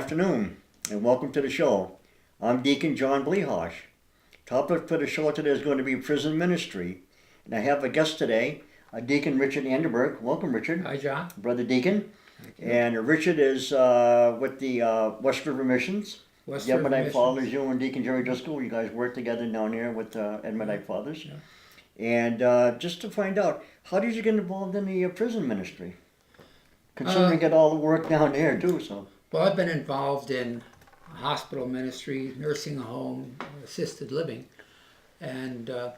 afternoon, and welcome to the show. I'm Deacon John Blicharz. Topic for the show today is going to be prison ministry, and I have a guest today, Deacon Richard Anderberg. Welcome, Richard. Hi, John. Brother Deacon. Thank you. And Richard is with the West River Missions. West The River Edmundite Missions. Fathers, you and Deacon Jerry Driscoll, you guys work together down here with Edmundite Fathers. Yeah. And just to find out, how did you get involved in the prison ministry? Considering you get all the work down there too, so. Well, I've been involved in hospital ministry, nursing home, assisted living, and a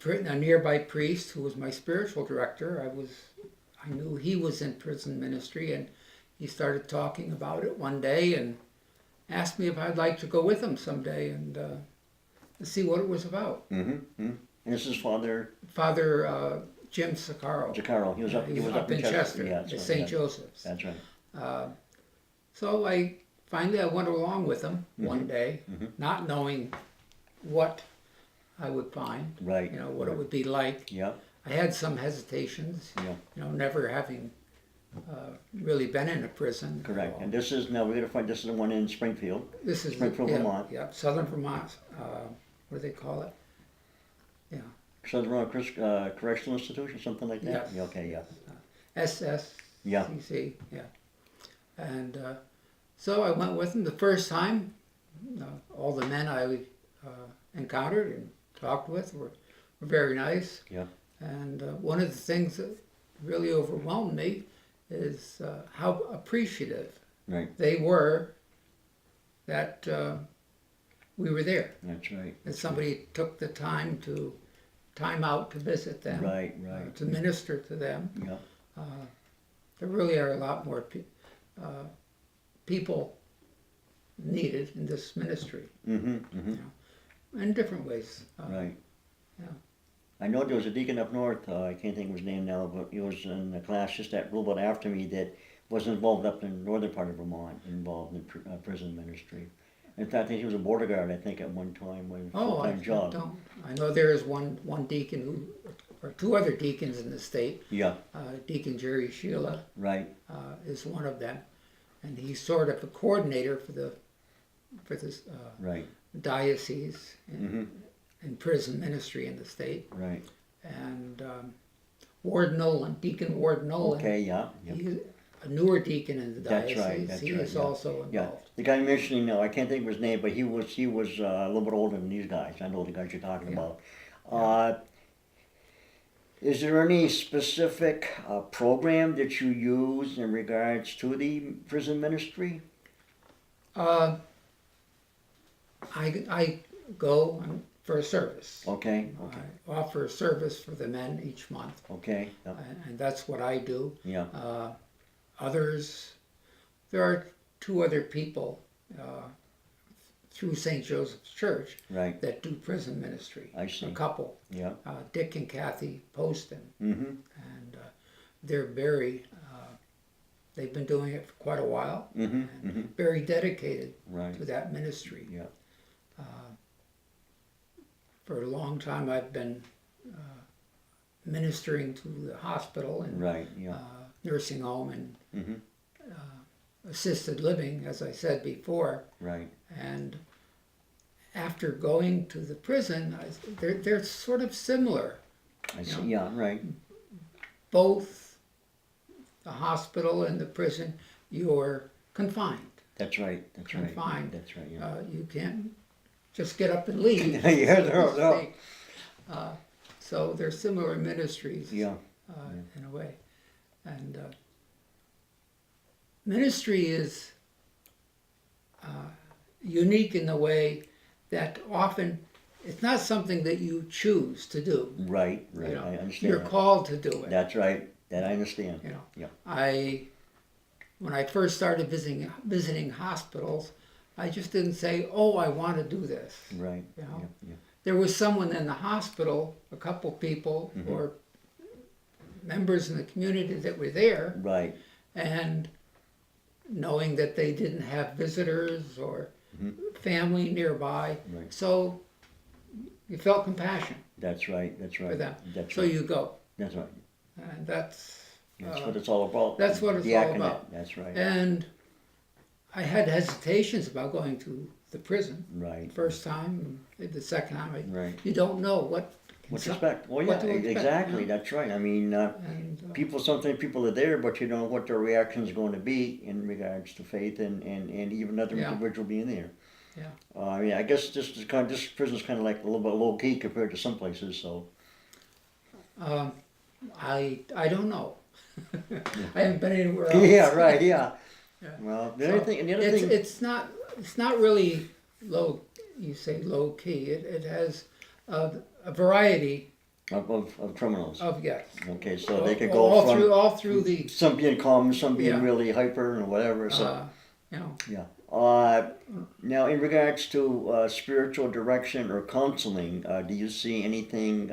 nearby priest who was my spiritual director, I knew he was in prison ministry, and he started talking about it one day and asked me if I'd like to go with him someday and see what it was about. Mm-hmm. And this is Father Jim Sakaro. Jacaro. He was up in Chester, Yeah, at right, St. Joseph's. That's right. So I went along with him one day, not knowing what I would find, Right. what it would be like. Yeah. I had some hesitations, Yeah. Never having really been in a prison. Correct. And this is, now we're going to find, this is the one in Springfield. This is Springfield, Vermont. Yeah, Southern Vermont. What do they call it? Yeah. Southern Vermont Correctional Institution, something like that? Yes. Yeah, okay, yeah. SSCC, yeah. And so I went with him the first time. All the men I encountered and talked with were very nice. Yeah. And one of the things that really overwhelmed me is how appreciative Right. they were that we were there. That's right. That somebody took the time out to visit them. Right. To minister to them. Yeah. There really are a lot more people needed in this ministry. In different ways. Right. Yeah. I know there was a deacon up north, I can't think of his name now, but he was in the class just a little bit after me that was involved up in the northern part of Vermont, involved in prison ministry. In fact, I think he was a border guard, I think, at one time, with a full-time job. I know there is one deacon or two other deacons in the state. Yeah. Deacon Jerry Sheila Right. is one of them, and he's sort of a coordinator for this Right. diocese in prison ministry in the state. Right. And Deacon Ward Nolan. Okay, yeah. He's a newer deacon in the That's diocese. right, that's He right, is yeah. also involved. Yeah, the guy mentioning now, I can't think of his name, but he was a little bit older than these guys. I know the guys you're talking about. Is there any specific program that you use in regards to the prison ministry? I go for a service. Okay. I offer a service for the men each month, Okay. Yeah. and that's what I do. Yeah. Others, there are two other people through St. Joseph's Church Right. that do prison ministry. I see. A couple, Yeah. Dick and Kathy Poston, Mm-hmm. and they're they've been doing it for quite a while, and very dedicated Right. to that ministry. Yeah. For a long time, I've been ministering to the hospital and Right. Yeah. nursing home and assisted living, as I said before. Right. And after going to the prison, they're sort of similar. I see. Yeah. Right. Both the hospital and the prison, you're confined. That's right. That's right. Confined. That's right. Yeah. You can't just get up and leave. Yeah, so to no. speak. So they're similar ministries. Yeah. In a way. And ministry is unique in the way that often it's not something that you choose to do. Right. Right. I understand. You're that. called to do it. That's right. That I understand. Yeah. When I first started visiting hospitals, I just didn't say, "Oh, I want to do this." Right. You know? Yeah. There was someone in the hospital, a couple people, or members in the community that were there, Right. and knowing that they didn't have visitors or family nearby, Right. so you felt compassion That's right. That's right. for them. That's So right. you go, That's right. and that's That's what it's all about. That's what it's all Diaconate, about. that's right. And I had hesitations about going to the prison. Right. First time, the second time, Right. you don't know what to expect. Well, yeah, what to expect, exactly. you know? That's right. I mean, And, sometimes people are there, but you don't know what their reaction is going to be in regards to faith and even another Yeah. individual being there. Yeah. I mean, I guess this prison's kind of like a little bit low key compared to some places. So. I don't know. I haven't been anywhere else. Yeah. Right. Yeah. Yeah. Well, the So other thing. it's not really low. You say low key. It has a variety Of criminals. of yes. Okay, so they could go from all through the some being calm, some being Yeah. really hyper or whatever. So. you know. Yeah. Now, in regards to spiritual direction or counseling, do you see anything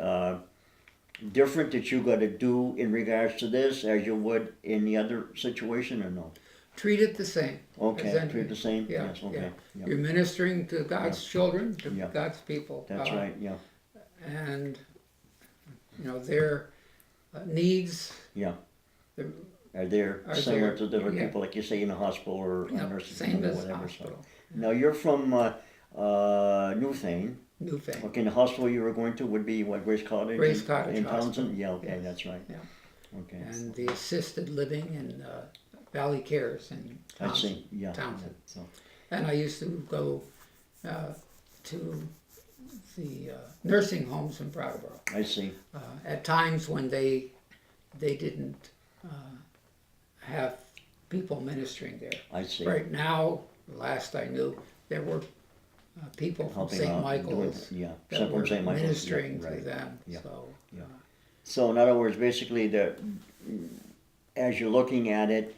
different that you got to do in regards to this as you would in the other situation, or no? Treat it the same. Okay, as any- treat it the same. Yeah, Yes. Okay. yeah. Yeah. You're ministering to God's children, to Yeah. God's people. That's right. Yeah. And their needs. Yeah. the- Are there Are similar there- to the other yeah. people, like you say, in a hospital or a nursing Same home or as whatever? hospital. So. Now you're from Newfane. New thing. Okay, and the hospital you were going to would be what, Grace Cottage? Grace Cottage in Hospital. Townsend? Yeah. Okay, Yes. that's right. Yeah. Okay. And the assisted living in Valley Cares in I Townsend. see. Yeah. Townsend. So. And I used to go to the nursing homes in Brattleboro. I see. At times when they didn't have people ministering there. I see. Right now, last I knew, there were people from Helping St. out, Michael's doing, yeah, that some were from St. Michael's. ministering yeah, right. to them. Yeah. So, Yeah. So in other words, basically, as you're looking at it,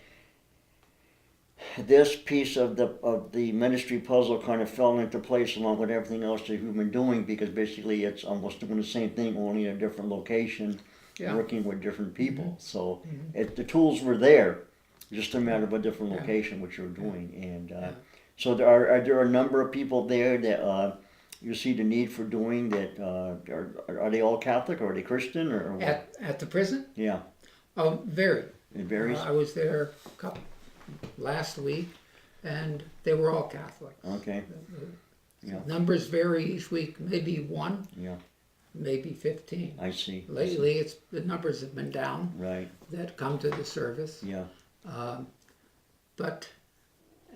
this piece of the ministry puzzle kind of fell into place along with everything else that you've been doing, because basically it's almost doing the same thing, only in a different location, yeah. working with different people. Mhm. So Mhm. the tools were there, just a matter of a different Yeah. location, which you're doing. And Yeah. so are there a number of people there that you see the need for doing that? Are they all Catholic, or are they Christian, or what? At the prison? Yeah, Very. it varies. I was there last week, and they were all Catholics. Okay. Yeah. Numbers vary each week, maybe one, Yeah, maybe 15. I see. Lately, the numbers have been down Right. that come to the service. Yeah.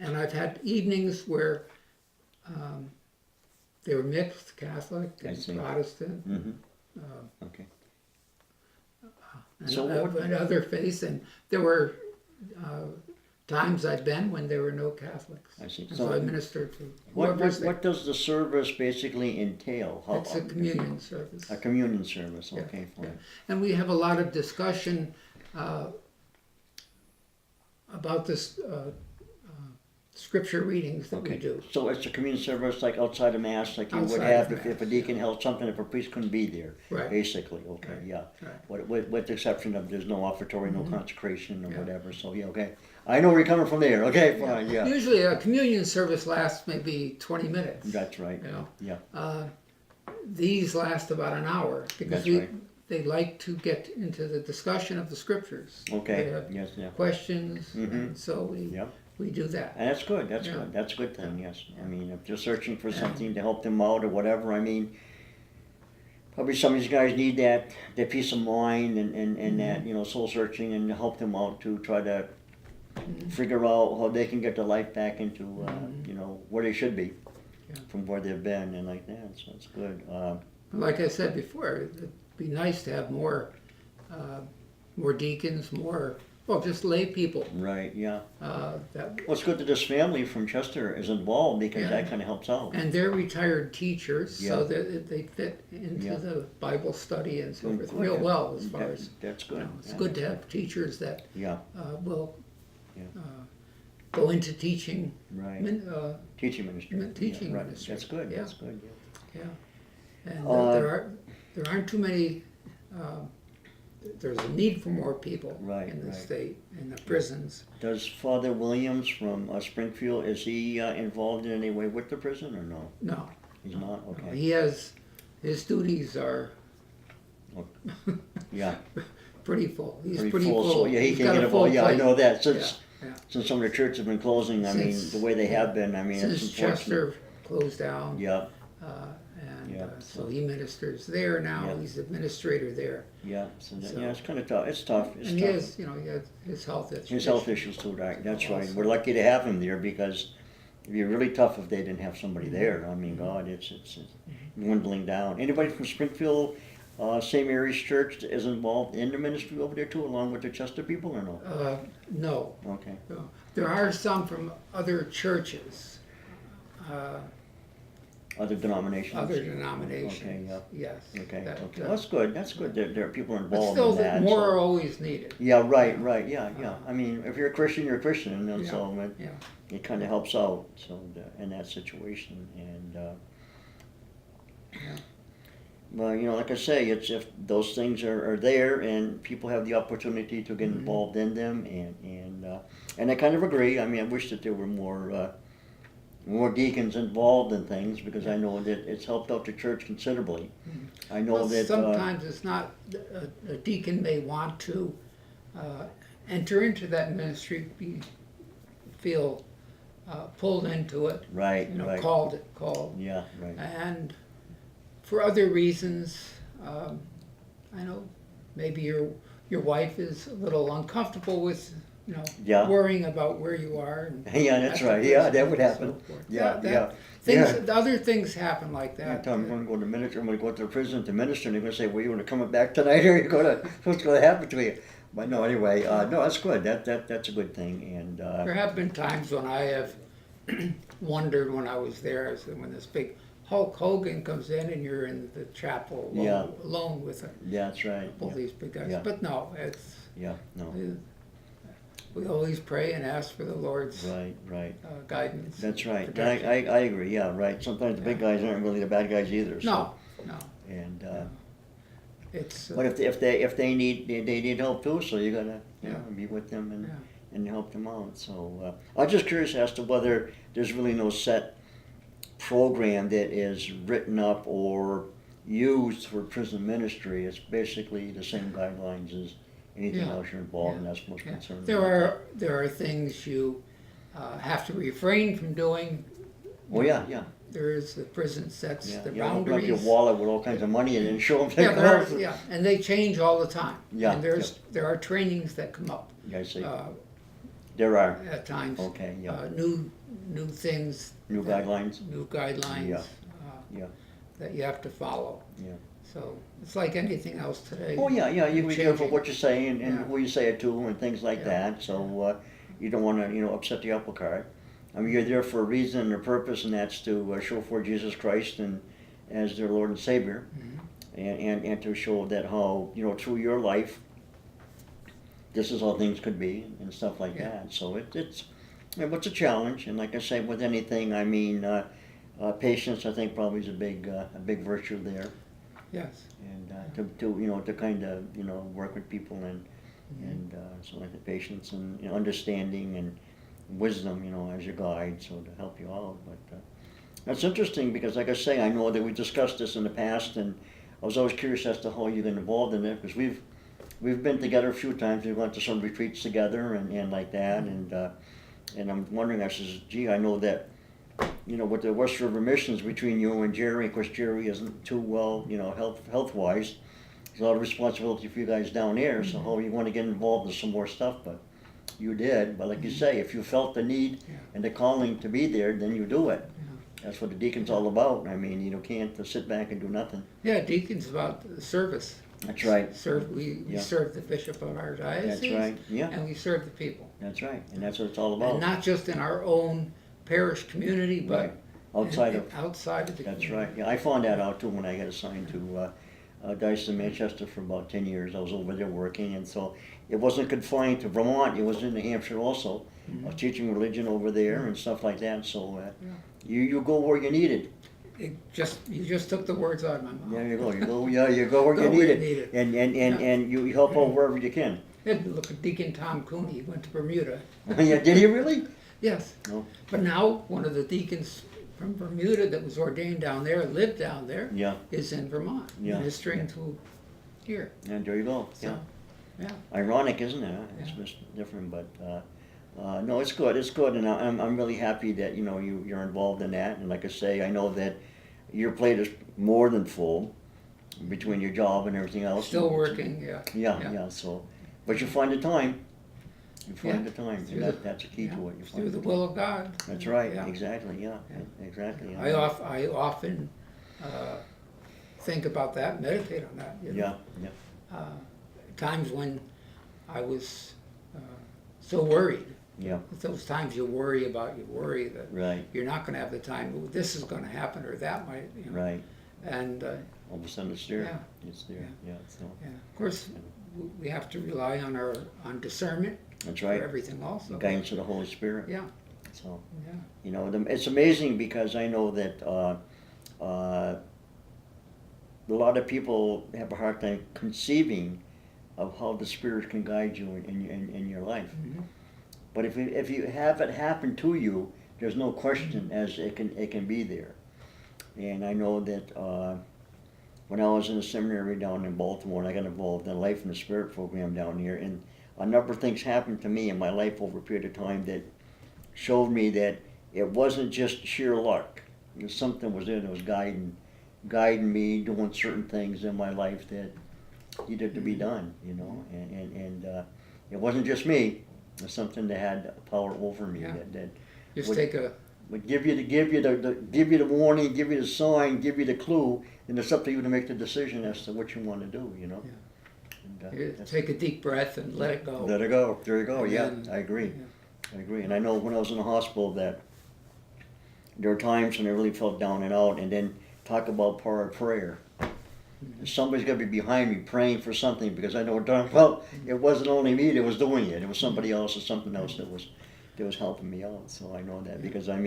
And I've had evenings where they were mixed, Catholic I and see. Protestant, Mm-hmm. Okay. and, So and other faiths, and there were times I've been when there were no Catholics. I see. And So so I ministered to What whoever's there. what does the service basically entail? It's a communion service. A communion service. Yeah, Okay. yeah. Fine. And we have a lot of discussion about this scripture readings that we Okay. do. So it's a communion service like outside of Mass, like you would Outside have of if a Mass, deacon held something, if a priest couldn't be there. Right. Basically. Okay. Right. Yeah. Right. With the exception of there's no offertory, no Mhm. consecration, or Yeah. whatever. So yeah. Okay. I know where you're coming from there. Okay. Fine. Yeah. Usually a communion service lasts maybe 20 minutes. That's right. You know. Yeah. These last about an hour because That's right. they like to get into the discussion of the scriptures. Okay. They have Yes. Yeah. questions, Mhm. and so Yeah. we do that. And that's good. That's Yeah. good. That's a good thing. Yes. Yeah. I mean, if they're searching for Yeah. something to help them out or whatever, I mean, probably some of these guys need that peace of mind and that soul searching, and help them out to try to figure out how they can get their life back into where they should be Yeah. from where they've been and like that. So it's good. Like I said before, it'd be nice to have more deacons, just lay people. Right. Yeah. That Well, it's good that this family from Chester is involved, because Yeah. that kind of helps out. and they're retired teachers, so Yeah. that they fit into Yeah. the Bible study and so Good, forth good. real well as far That- as that's good. it's Yeah. good to have teachers that Yeah. will Yeah. go into teaching. Right. Teaching ministry. Teaching Yeah, right. ministry. That's good. Yeah. That's good. Yeah. Yeah, and Uh, there aren't too many. There's a need for more people Right, in the right. state, in the prisons. Does Father Williams from Springfield, is he involved in any way with the prison, or no? No, He's not? Okay. he has his duties are Yeah. Pretty full. He's Pretty pretty full, full. so yeah, he He's can't got get a involved. full Yeah, I plate. know that Yeah. since some of the churches have been closing. I mean, Since- the way they have been. I mean, it's Since unfortunate. Chester closed down. Yeah, And Yeah. so he ministers there now. Yeah. He's administrator there. yeah. So, So- yeah, it's kind of tough. It's tough. It's And tough. he has, he has his health issues. His health issues too, right? That's right. Also. We're lucky to have him there because it'd be really tough if they didn't have somebody there. I mean, God, it's dwindling down. Anybody from Springfield, St. Mary's Church is involved in the ministry over there too, along with the Chester people, or no? No. Okay. No. There are some from other churches. Other denominations. Other denominations. Okay. Yeah. Yes. Okay. That, Okay. Well, that's good. That's good. There are people but involved still, in that. more so- are always needed. Yeah. Right. Right. Yeah. Yeah. I mean, if you're a Christian, you're a Christian, and Yeah, so yeah. it kind of helps out. So in that situation, and. Yeah. Well, like I say, it's if those things are there and people have the opportunity to get Mm-hmm. involved in them, and I kind of agree. I mean, I wish that there were more deacons involved in things because I know that it's helped out the church considerably. I know Well, that sometimes it's not, a deacon may want to enter into that ministry, feel pulled into it, right, right, called. yeah, right, And for other reasons, I know maybe your wife is a little uncomfortable with, Yeah. worrying about where you are. And yeah, that's that right. type of Yeah, stuff that would and happen. so forth. Yeah, That- yeah, Things, yeah. the other things happen like Yeah, that. tell them I'm going to go to minister. I'm going to go to the prison to minister, and they're going to say, "Well, you want to come back tonight, or you going to? What's going to happen to you?" But no, anyway, no, that's good. That's a good thing, and There have been times when I have wondered when I was there, when this big Hulk Hogan comes in and you're in the chapel alone with yeah, that's right. all Yeah, these big guys. Yeah. But no, it's yeah, no, we always pray and ask for the Lord's right. guidance. That's right. And protection. I agree. Yeah, right. Sometimes the big guys aren't really the bad guys either. So. No. And It's but if they need help too, so you gotta Yeah. be with them and Yeah. and help them out. So I'm just curious as to whether there's really no set program that is written up or used for prison ministry. It's basically the same guidelines as anything Yeah. else you're involved in. Yeah. That's most yeah. concerned. There are things you have to refrain from doing. Oh yeah. There is the prison sets Yeah, the you open up boundaries. your wallet with all kinds of money and then show them Yeah, that yeah, and they change all the time. Yeah, And there are trainings that come up I see. uh, There are at times. okay, yeah, New things. new guidelines. New guidelines. Yeah, yeah. That you have to follow. Yeah. So it's like anything else today. Oh yeah, you be careful Changing. what you say and Yeah. who you say it to and things like Yeah. that. So you don't want to upset the apple cart. I mean, you're there for a reason and a purpose, and that's to show forth Jesus Christ and as their Lord and Savior, and to show that how through your life, this is how things could be and stuff like Yeah. that. So it's a challenge, and like I say, with anything, I mean, patience I think probably is a big virtue there, Yes. and to kind of work with people and so like the patience and understanding and wisdom, as your guide, so to help you out. But that's interesting because, like I say, I know that we discussed this in the past, and I was always curious as to how you get involved in it because we've been together a few times. We went to some retreats together and like that, and I'm wondering. I says, gee, I know that with the West River missions between you and Jerry. Of course, Jerry isn't too well, health wise. There's a lot of responsibility for you guys down there. So how you want to get involved in some more stuff, but. You did, but like you say, if you felt the need and the calling to be there, then you do it. That's what the deacon's all about. I mean, you can't sit back and do nothing. Yeah, deacon's about the service. That's right. We serve the bishop of our diocese. That's right. Yeah. And we serve the people. That's right, and that's what it's all about. And not just in our own parish community, but Right. Outside of. outside of the That's community. right. Yeah, I found that out too when I got assigned to Diocese of Manchester for about 10 years. I was over there working, and so it wasn't confined to Vermont. It was in New Hampshire also. I was teaching religion over there and stuff like that. So you go where you needed. You just took the words out of my mouth. There you go. You go where you need it, and you help out wherever you can. Look at Deacon Tom Cooney. He went to Bermuda. Yeah, did he really? Yes. No. But now one of the deacons from Bermuda that was ordained down there, lived down there, Yeah. is in Vermont, Yeah. ministering to here. And there you go. So, Yeah. Yeah. Ironic, isn't it? Huh? It's Yeah. just different, but no, it's good. It's good, and I'm really happy that you're involved in that. And like I say, I know that your plate is more than full between your job and everything else. Still working, yeah. Yeah. So, but you find the time. You find Yeah. the time, Through and the- that's a key yeah, to it. You Through find the the will of God. time. That's right. Yeah. Exactly. Yeah. Yeah. Exactly. I often think about that, meditate on that. You know? Yeah. Times when I was so worried. Yeah. Those times you worry that Right. you're not going to have the time. "Oh, this is going to happen, or that might. You know? Right. And All of a sudden, it's there. Yeah. It's there. Yeah. So yeah, of course, we have to rely on discernment that's for right. everything also. The guidance of the Holy Spirit. Yeah. So Yeah. it's amazing because I know that a lot of people have a hard time conceiving of how the Spirit can guide you in your life. Mhm. But if you have it happen to you, there's no question as it can be there. And I know that when I was in the seminary down in Baltimore, and I got involved in the Life in the Spirit program down here, and a number of things happened to me in my life over a period of time that showed me that it wasn't just sheer luck. Something was there that was guiding me, doing certain things in my life that needed to be done, and it wasn't just me. It was something that had power over me Yeah. that Just would, take a would give you the warning, give you the sign, give you the clue, and it's up to you to make the decision as to what you want to do. Yeah. And, that's- take a deep breath and let it go. Let it go. There you go. And Yeah, then- I agree. yeah. I agree. And I know when I was in the hospital that there were times when I really felt down and out, and then talk about power of prayer. Somebody's got to be behind me praying for something, because I know darn well it wasn't only me that was doing it. It was somebody else or something else that was helping me out. So I know that because I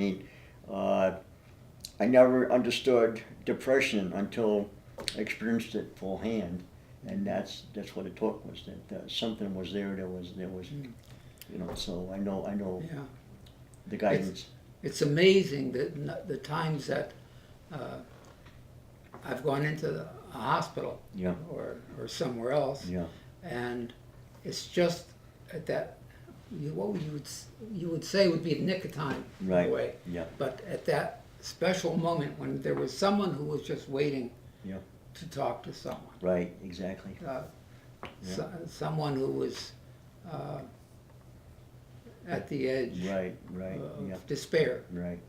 never understood depression until I experienced it full hand, and that's what it took, was that something was there. There was So I know Yeah. the guidance. It's amazing that the times that I've gone into a hospital Yeah. or somewhere else, Yeah. and it's just at that what you would say would be a nick of time in Right. a way, Yeah. but at that special moment when there was someone who was just waiting Yeah. to talk to someone, Right. Exactly. someone who was at the edge Right. Right. of Yeah. despair. Right.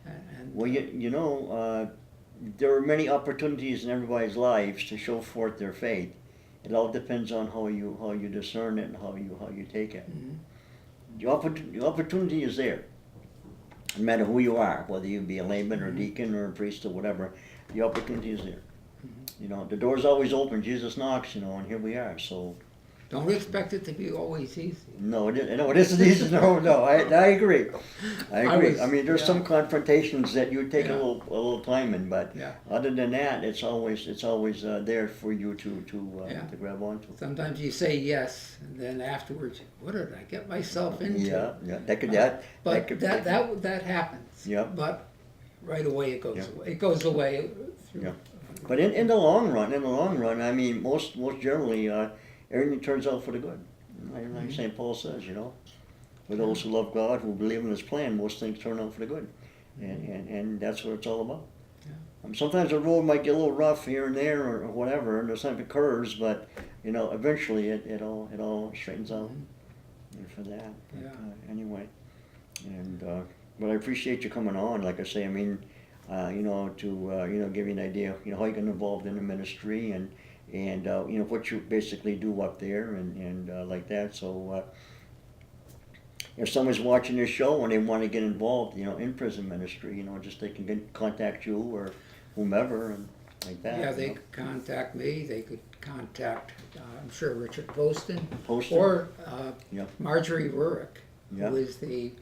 And Well, there are many opportunities in everybody's lives to show forth their faith. It all depends on how you discern it and how you take it. Mhm. The opportunity is there, no matter who you are, whether you be a layman or a deacon or a priest or whatever. The opportunity is there. The door's always open. Jesus knocks, and here we are. So don't expect it to be always easy. no, it isn't easy. No, I agree. I mean, there's yeah. some confrontations that you take Yeah. a little time in, but Yeah. other than that, it's always there for you to Yeah. grab onto. Sometimes you say yes, and then afterwards, what did I get myself into? Yeah, But could- that happens. Yeah. But right away it goes Yeah. away. It goes away. Through, Yeah. But in the long run, I mean, most generally, everything turns out for the good. Like St. Paul says, for those who love God, who believe in His plan, most things turn out for the good, and that's what it's all about. Yeah. Sometimes the road might get a little rough here and there, or whatever, and there's some curves, but eventually it all straightens out. And for that, but, Yeah. anyway, and but I appreciate you coming on. Like I say, I mean, to give you an idea, how you get involved in the ministry and what you basically do up there and like that. So if someone's watching this show and they want to get involved, in prison ministry, just they can contact you or whomever and like that. Yeah, they could contact me. They could contact, I'm sure, Richard Poston. Poston? Or Yeah. Marjorie Rurick, Yeah. who is the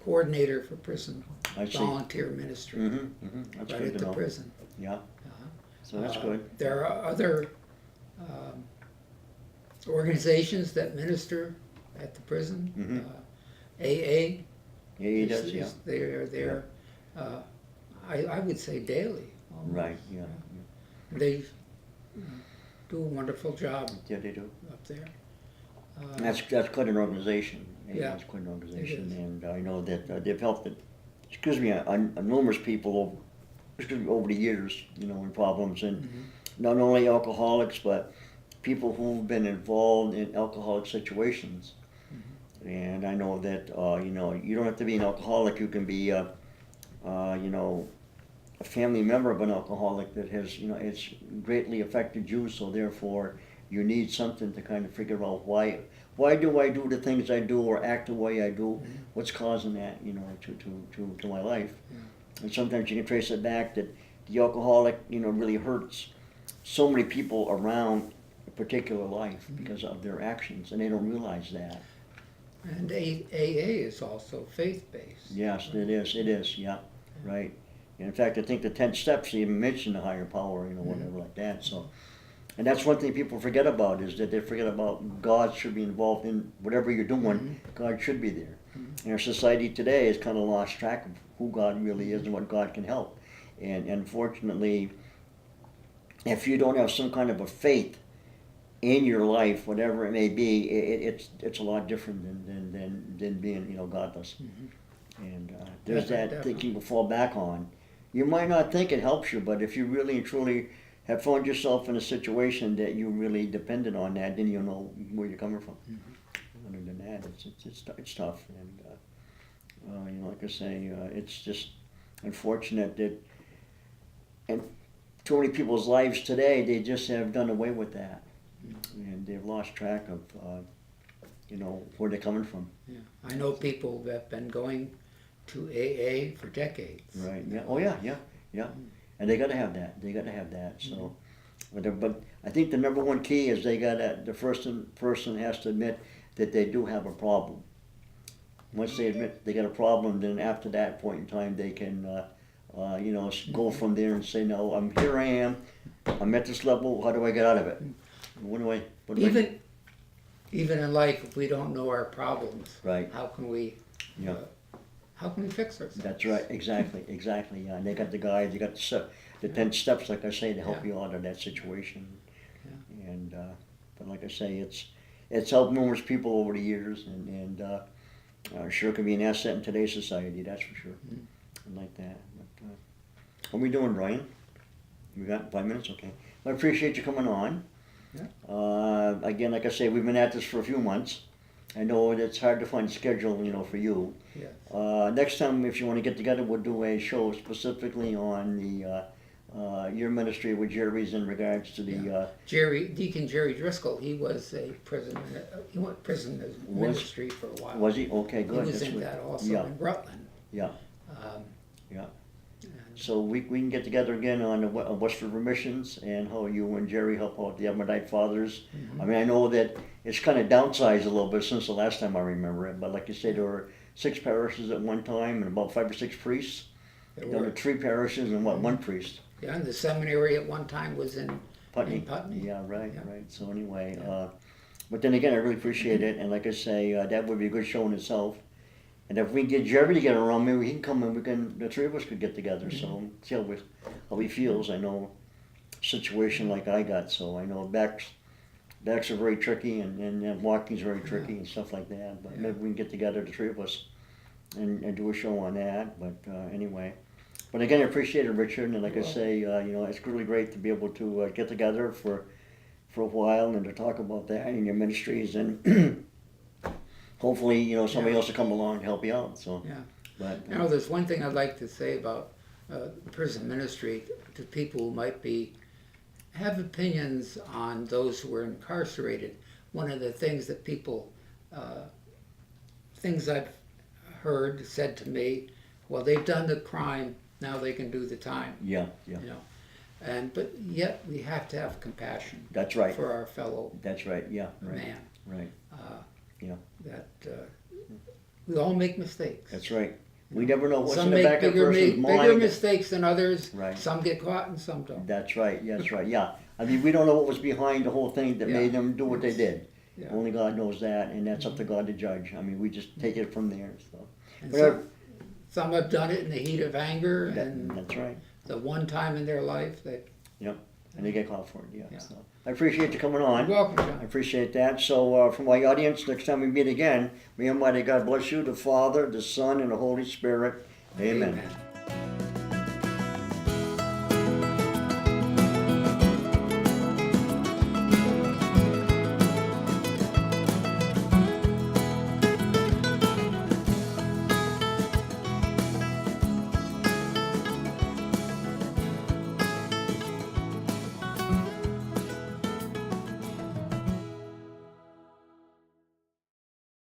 coordinator for prison I see. volunteer ministry That's right good at to the know. prison. Yeah. So that's good. There are other organizations that minister at the prison. Mhm. AA. Yeah, he does. Yeah. They're there. I would say daily. almost. Right. Yeah. They do a wonderful job Yeah, they do. up there. That's quite an organization. Yeah, It's quite an it organization, is. and I know that they've helped on numerous people over the years, in problems, and not only alcoholics, but people who've been involved in alcoholic situations. And I know that you don't have to be an alcoholic. You can be a family member of an alcoholic that has it's greatly affected you. So therefore, you need something to kind of figure out why do I do the things I do or act the way I do? What's causing that? To my life. And sometimes you can trace it back that the alcoholic really hurts so many people around a particular life because of their actions, and they don't realize that. And AA is also faith-based. Yes, it is, yeah, right. And in fact, I think the 10 steps even mention the higher power, whatever like that, so. And that's one thing people forget about, is that they forget about God should be involved in whatever you're doing, God should be there. And our society today has kind of lost track of who God really is and what God can help. And unfortunately, if you don't have some kind of a faith in your life, whatever it may be, it's a lot different than being godless. And there's that thinking to fall back on. You might not think it helps you, but if you really and truly have found yourself in a situation that you really depended on that, then you'll know where you're coming from. Other than that, it's tough, and like I say, it's just unfortunate that, and too many people's lives today, they just have done away with that. And they've lost track of, where they're coming from. Yeah. I know people that have been going to AA for decades. Right. Yeah. Oh yeah. And they got to have that. So, but I think the number one key is the first person has to admit that they do have a problem. Once they admit they got a problem, then after that point in time, they can, go from there and say, no, here I am. I'm at this level. How do I get out of it? Even in life, if we don't know our problems, right? How can we fix ourselves? That's right. Exactly. Yeah. And they got the guides. They got the 10 steps, like I say, to help you out of that situation. Yeah. And but like I say, it's helped numerous people over the years, and sure can be an asset in today's society. That's for sure. Like that. But, what are we doing, Brian? We got 5 minutes, okay. I appreciate you coming on. Yeah. Again, like I say, we've been at this for a few months. I know it's hard to find a schedule, for you. Yes. Next time, if you want to get together, we'll do a show specifically on the your ministry with Jerry's in regards to the Deacon Jerry Driscoll. He was a prison. He went prison as ministry for a while. Was he? Okay, good. He was in that also in Rutland. Yeah. So we can get together again on the Westford Remissions and how you and Jerry help out the Ammonite Fathers. I mean, I know that it's kind of downsized a little bit since the last time I remember it, but like you say, there were 6 parishes at one time and about 5 or 6 priests. There were 3 parishes and 1 priest. Yeah, and the seminary at one time was in Putney. Yeah, right. So anyway, but then again, I really appreciate it, and like I say, that would be a good show in itself. And if we can get Jerry to get around, maybe he can come and the 3 of us could get together. So see how he feels. I know a situation like I got, so I know backs are very tricky, and walking's very tricky and stuff like that. But maybe we can get together, the 3 of us, and do a show on that. But anyway, but again, I appreciate it, Richard. And like I say, it's really great to be able to get together for a while and to talk about that and your ministries and. Hopefully, somebody else will come along and help you out. So, but there's one thing I'd like to say about prison ministry to people who might have opinions on those who are incarcerated. One of the things that people, things I've heard said to me, well, they've done the crime, now they can do the time. Yeah. But yet we have to have compassion. That's right. For our fellow. That's right. Yeah. Man. Right. That we all make mistakes. That's right. We never know what's some in the back of a person's mind. Bigger mistakes than others. Right. Some get caught and some don't. That's right. Yeah. I mean, we don't know what was behind the whole thing that made them do what they did. Yeah. Only God knows that, and that's up to God to judge. I mean, we just take it from there. So. And some have done it in the heat of anger, and that's right. The one time in their life that. Yep. And they get caught for it. Yeah. So. I appreciate you coming on. You're welcome, I John. appreciate that. So, from my audience, next time we meet again, may Almighty God bless you, the Father, the Son, and the Holy Spirit. Amen. Amen.